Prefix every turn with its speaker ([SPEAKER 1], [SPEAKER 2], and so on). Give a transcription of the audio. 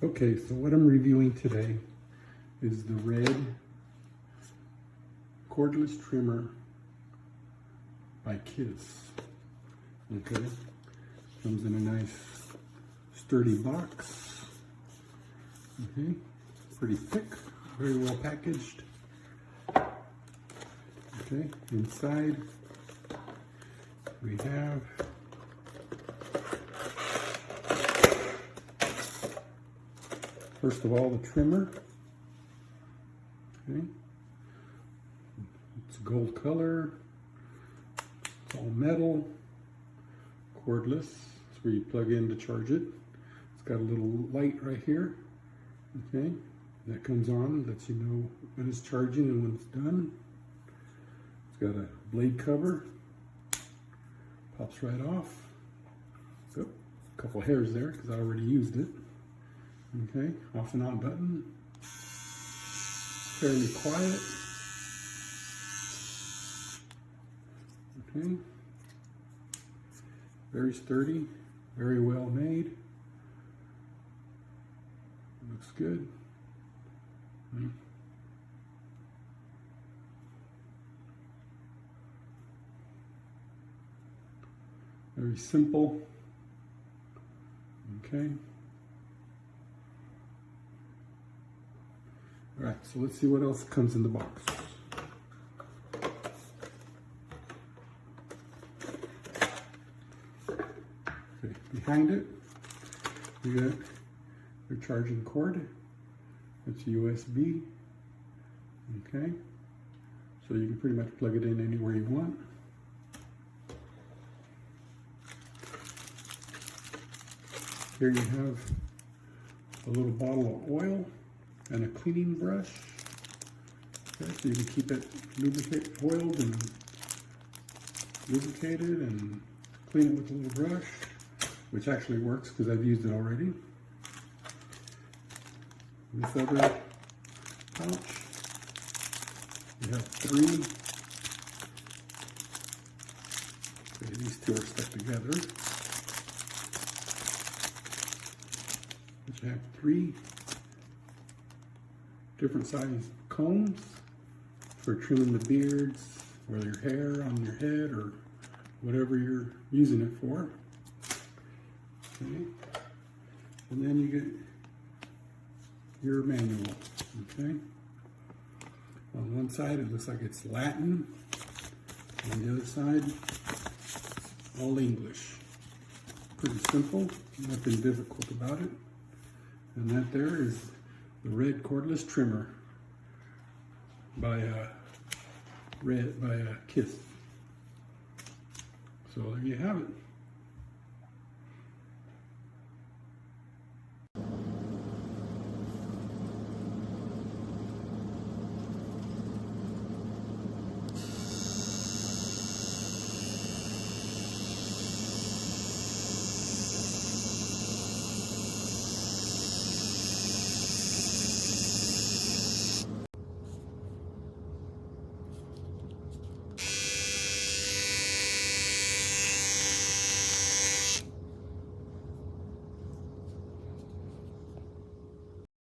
[SPEAKER 1] Okay, so what I'm reviewing today is the red cordless trimmer by Kiss. Okay, comes in a nice sturdy box. Okay, pretty thick, very well packaged. Okay, inside we have first of all the trimmer. Okay, it's gold color, it's all metal, cordless. It's where you plug in to charge it. It's got a little light right here. Okay, that comes on, lets you know when it's charging and when it's done. It's got a blade cover, pops right off. Oh, a couple hairs there because I already used it. Okay, off and on button. Fairly quiet. Okay, very sturdy, very well made. Looks good. Very simple. Okay. All right, so let's see what else comes in the box. Okay, behind it, we got your charging cord. It's USB. Okay, so you can pretty much plug it in anywhere you want. Here you have a little bottle of oil and a cleaning brush. Okay, so you can keep it oiled and lubricated and clean it with a little brush, which actually works because I've used it already. This other pouch, you have three. Okay, these two are stuck together. But you have three different size combs for trimming the beards or your hair on your head or whatever you're using it for. Okay, and then you get your manual. Okay, on one side it looks like it's Latin, on the other side all English. Pretty simple, nothing difficult about it. And that there is the red cordless trimmer by Kiss. So there you have it.